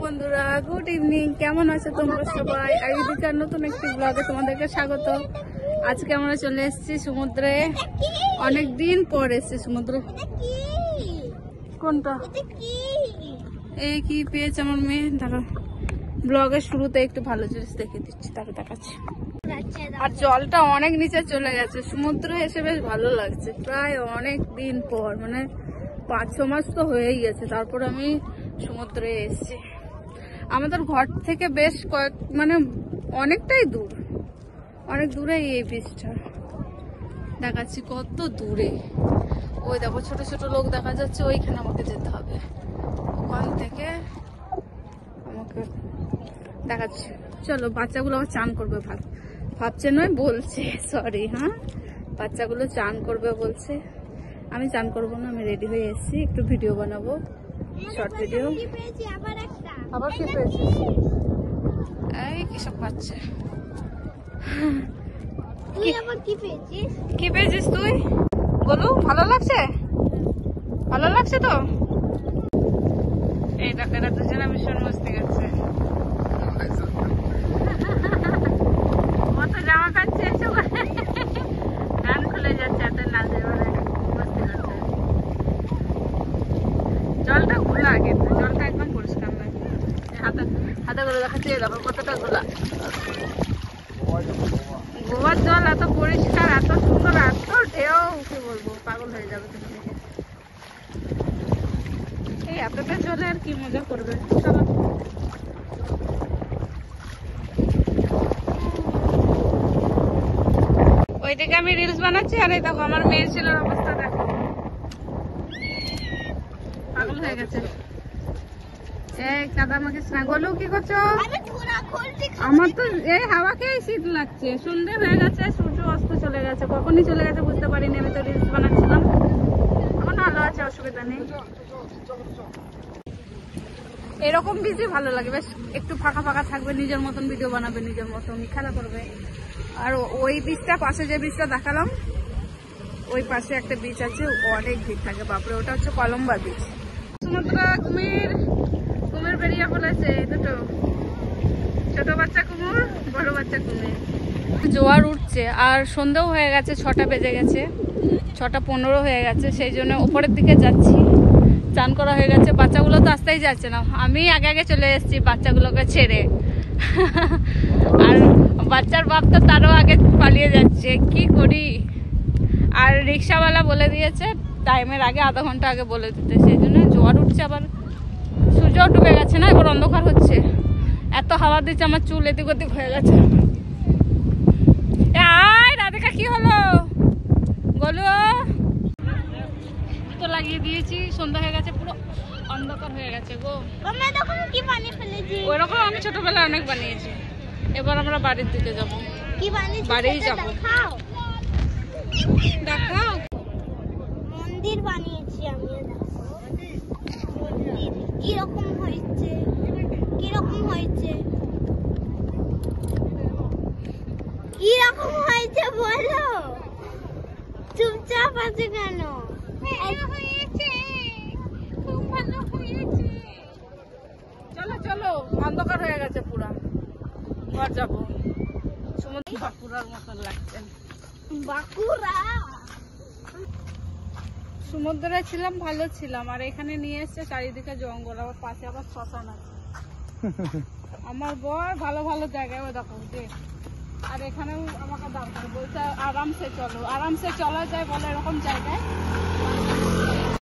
বন্ধুরা, good evening. কেমন আছো তোমরা সবাই? আইদিকার নতুন একটি ব্লগে তোমাদেরকে স্বাগত। আজকে আমরা চলে এসেছি সমুদ্রে। অনেক দিন পর এসেছি সমুদ্রে। কোনটা এই কি পেয়েছে আমার মেয়ে? দাঁড়া, ব্লগের শুরুতে একটু ভালো জিনিস দেখে দিচ্ছি, তারপর দেখাচ্ছি। আর জলটা অনেক নিচে চলে গেছে, সমুদ্র এসে বেশ ভালো লাগছে। প্রায় অনেক দিন পর, মানে 5-6 মাস তো হয়েই গেছে, তারপর আমি সমুদ্রে এসেছি। আমাদের ঘর থেকে বেশ মানে অনেকটাই দূর, অনেক দূরে এই বিচটা। দেখাচ্ছি কত দূরে। ওই দেখো ছোট ছোট লোক দেখা যাচ্ছে, ওইখানে আমাকে যেতে হবে। ওখান থেকে আমাকে দেখাচ্ছি। চলো, বাচ্চাগুলো আবার চান করবে, ভাবছে নয় বলছে, সরি। হ্যাঁ, বাচ্চাগুলো চান করবে বলছে। আমি চান করবো না, আমি রেডি হয়ে এসেছি, একটু ভিডিও বানাবো, শর্ট ভিডিও। আবার কি পেয়েছিস? এই কিসব পাচ্ছে। কি পেয়েছিস তুই? বলু, ভালো লাগছে? ভালো লাগছে তো? এই দেখো, এরা দুজনে ভীষণ মস্তি করছে। কত জামা খাচ্ছে, গান খুলে যাচ্ছে, এত নাচে, মস্তি করছে। জলটা ঘোলা, কিন্তু জলটা একদম পরিষ্কার নয়। হাতে করে দেখাচ্ছি, দেখো কতটা ঘোলা। গোয়ার জল এত পরিষ্কার, এত সুন্দর, এত ঢেউ, কি বলবো, পাগল হয়ে যাবে তুমি দেখে। এই এতটা জলে আর কি মজা করবে। চলো, ওইদিকে আমি রিলস বানাচ্ছি, আর এই দেখো আমার মেয়ের ছেলের অবস্থা দেখো, পাগল হয়ে গেছে। কাদা মাখিস না। গোলু, কি করছো? আমার তো এই হাওয়াকেই শীত লাগছে। সন্ধ্যে হয়ে গেছে, সূর্য অস্ত চলে গেছে, কখনই চলে গেছে বুঝতে পারিনি। আমি তো রিলস বানাচ্ছিলাম, এখন ভালো আছে, অসুবিধা নেই। এরকম বিচই ভালো লাগে, বেশ একটু ফাঁকা ফাঁকা থাকবে, নিজের মতন ভিডিও বানাবে, নিজের মতন খেলা করবে। আর ওই বিচটা পাশে, যে বিচটা দেখালাম, ওই পাশে একটা বিচ আছে, অনেক ভিড় থাকে, বাপরে। ওটা হচ্ছে কলম্বা বিচ। সমুদ্র কুমির বেরিয়ে পড়েছে, দুটো ছোট বাচ্চা কুমির, বড় বাচ্চা কুমির। জোয়ার উঠছে, আর সন্ধ্যাও হয়ে গেছে, 6টা বেজে গেছে, 6:15 হয়ে গেছে। সেই জন্য উপরের দিকে যাচ্ছি। চান করা হয়ে গেছে, বাচ্চাগুলো তো আসতেই যাচ্ছে না। আমি আগে আগে চলে এসেছি বাচ্চাগুলোকে ছেড়ে, আর বাচ্চার বাপ তো তারও আগে পালিয়ে যাচ্ছে। কি করি? আর রিক্সাওয়ালা বলে দিয়েছে টাইমের আগে, আধা ঘন্টা আগে বলে দিতে। সেই জন্য জোয়ার উঠছে, আবার সূর্যও ডুবে গেছে না, এবার অন্ধকার হচ্ছে। এত হাওয়া দিচ্ছে, আমার চুল এদিক ওদিক হয়ে গেছে। আয় রাধিকা, কি হলো? গোলু তো লাগিয়ে দিয়েছি, সন্ধ্যা হয়ে গেছে, পুরো অন্ধকার হয়ে গেছে গো। ওইরকম আমি ছোটবেলায় অনেক বানিয়েছি। এবার আমরা বাড়ির দিকে যাবো, বাড়িই যাবো। দেখাও, মন্দির বানিয়েছি আমি। কিরকম হয়েছে, কিরকম হয়েছে, কিরকম হয়েছে বলো? চুপচাপ আছে কেন? হয়েছে, খুব ভালো হয়েছে। চলো চলো, অন্ধকার হয়ে গেছে পুরা, ঘর যাবো। সমুদ্র বাঁকুড়ার মতন লাগছে। বাঁকুড়া সমুদ্রে ছিলাম, ভালো ছিলাম, আর এখানে নিয়ে এসছে চারিদিকে জঙ্গল, আবার পাশে আবার শ্মশান আছে। আমার বর ভালো ভালো জায়গায় দেখো যে, আর এখানেও আমাকে দরকার বলছে আরামসে চলো, আরামসে চলা যায় বলে এরকম জায়গায়।